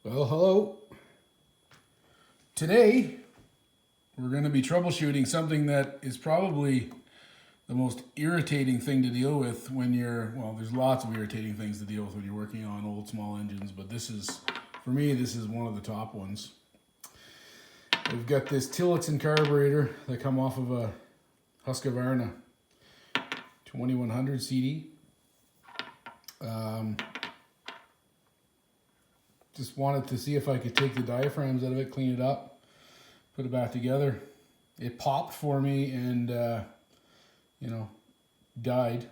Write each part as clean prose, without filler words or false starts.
Well, hello. Today, we're going to be troubleshooting something that is probably the most irritating thing to deal with when well, there's lots of irritating things to deal with when you're working on old small engines, but for me, this is one of the top ones. We've got this Tillotson carburetor that come off of a Husqvarna 2100 CD. Just wanted to see if I could take the diaphragms out of it, clean it up, put it back together. It popped for me and, died.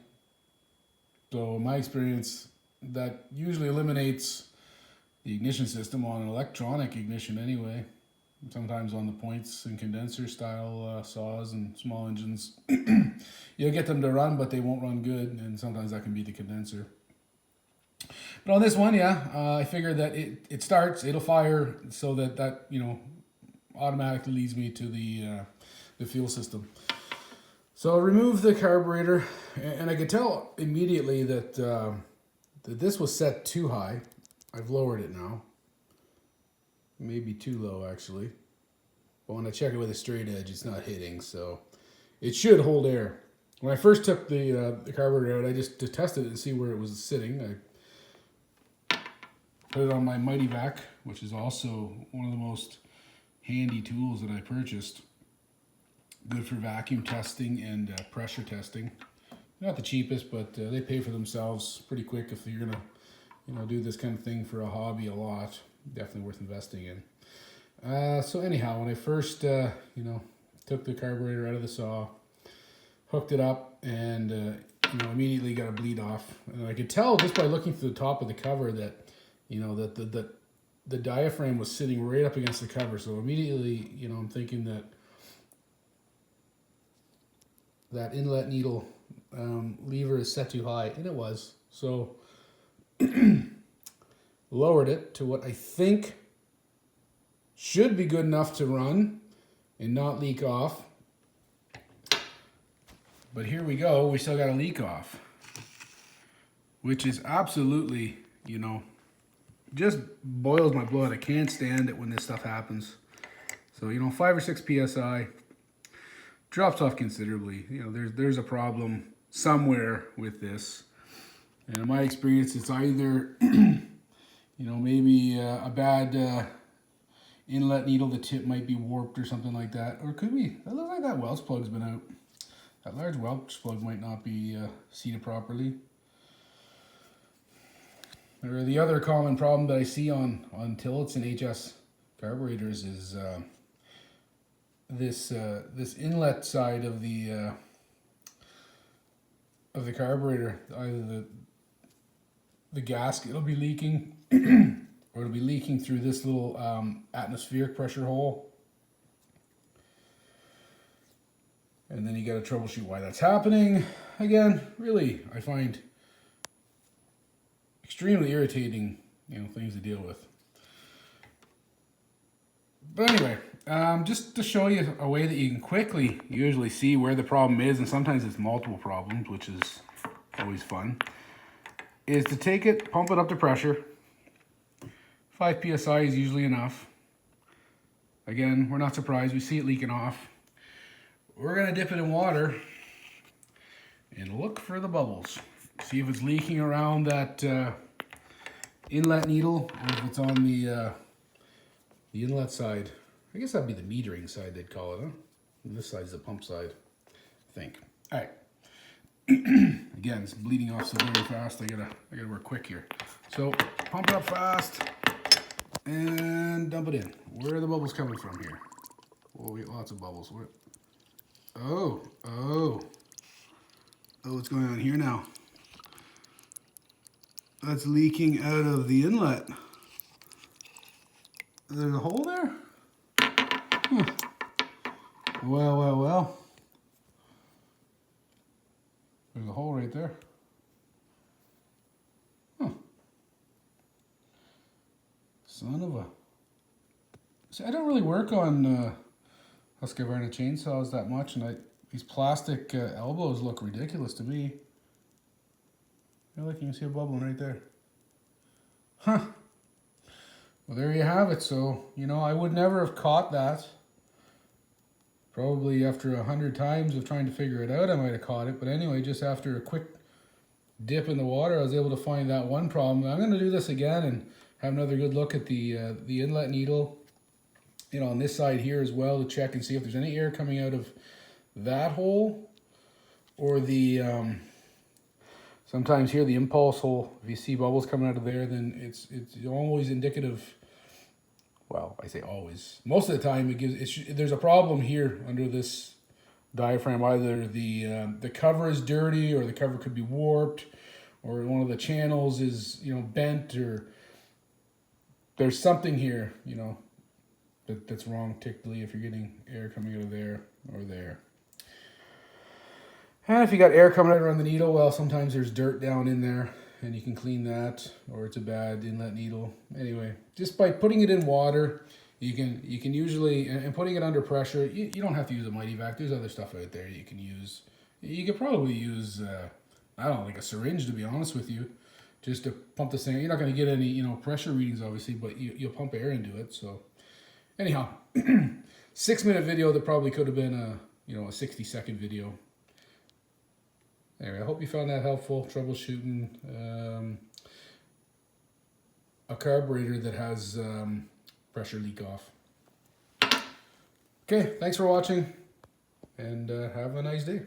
So in my experience, that usually eliminates the ignition system on an electronic ignition anyway. Sometimes on the points and condenser style saws and small engines, you'll get them to run, but they won't run good, and sometimes that can be the condenser. But on this one, I figured that it starts, it'll fire, so that automatically leads me to the fuel system. So I removed the carburetor, and I could tell immediately that that this was set too high. I've lowered it now. Maybe too low, actually. But when I check it with a straight edge, it's not hitting, so it should hold air. When I first took the carburetor out, I just to test it and see where it was sitting. I put it on my Mighty Vac, which is also one of the most handy tools that I purchased. Good for vacuum testing and pressure testing. Not the cheapest, but they pay for themselves pretty quick if you're gonna, do this kind of thing for a hobby a lot. Definitely worth investing in. So anyhow, when I first, took the carburetor out of the saw, hooked it up, and immediately got a bleed off. And I could tell just by looking through the top of the cover that, that the diaphragm was sitting right up against the cover. So immediately, I'm thinking that inlet needle lever is set too high, and it was. So lowered it to what I think should be good enough to run and not leak off. But here we go, we still got a leak off, which is absolutely, just boils my blood. I can't stand it when this stuff happens. So, 5 or 6 PSI, drops off considerably. There's a problem somewhere with this. And in my experience, it's either, maybe a bad inlet needle, the tip might be warped or something like that. Or it could be, it looks like that Welch plug's been out. That large Welch plug might not be seated properly. Or the other common problem that I see on Tillotson HS carburetors is this inlet side of the carburetor. Either the gasket will be leaking, or it'll be leaking through this little atmospheric pressure hole. And then you got to troubleshoot why that's happening. Again, really, I find extremely irritating, things to deal with. But anyway, just to show you a way that you can quickly usually see where the problem is, and sometimes it's multiple problems, which is always fun, is to take it, pump it up to pressure. 5 PSI is usually enough. Again, we're not surprised, we see it leaking off. We're gonna dip it in water and look for the bubbles. See if it's leaking around that inlet needle, or if it's on the inlet side. I guess that'd be the metering side, they'd call it, huh? And this side's the pump side, I think. All right. Again, it's bleeding off so very fast. I gotta work quick here. So pump it up fast and dump it in. Where are the bubbles coming from here? Oh, we get lots of bubbles. Oh, what's going on here now? That's leaking out of the inlet. There's a hole there? Well. There's a hole right there. Son of a... See, I don't really work on Husqvarna chainsaws that much, and these plastic elbows look ridiculous to me. Look, you can see a bubbling right there. Huh. Well, there you have it. So, you know, I would never have caught that. Probably after 100 times of trying to figure it out, I might have caught it. But anyway, just after a quick dip in the water, I was able to find that one problem. I'm going to do this again and have another good look at the inlet needle, you know, on this side here as well, to check and see if there's any air coming out of that hole or the sometimes here the impulse hole. If you see bubbles coming out of there, then it's always indicative. Well, I say always. Most of the time, there's a problem here under this diaphragm. Either the cover is dirty, or the cover could be warped, or one of the channels is, you know, bent, or there's something here, you know, that's wrong, particularly if you're getting air coming out of there or there. And if you got air coming out around the needle, well, sometimes there's dirt down in there, and you can clean that, or it's a bad inlet needle. Anyway, just by putting it in water, you can usually, and putting it under pressure, you don't have to use a Mighty Vac. There's other stuff out there you can use. You could probably use, I don't know, like a syringe, to be honest with you, just to pump this thing. You're not going to get any, you know, pressure readings, obviously, but you'll pump air into it. So anyhow, 6-minute video that probably could have been a 60-second video. Anyway, I hope you found that helpful, troubleshooting a carburetor that has pressure leak off. Okay, thanks for watching, and have a nice day.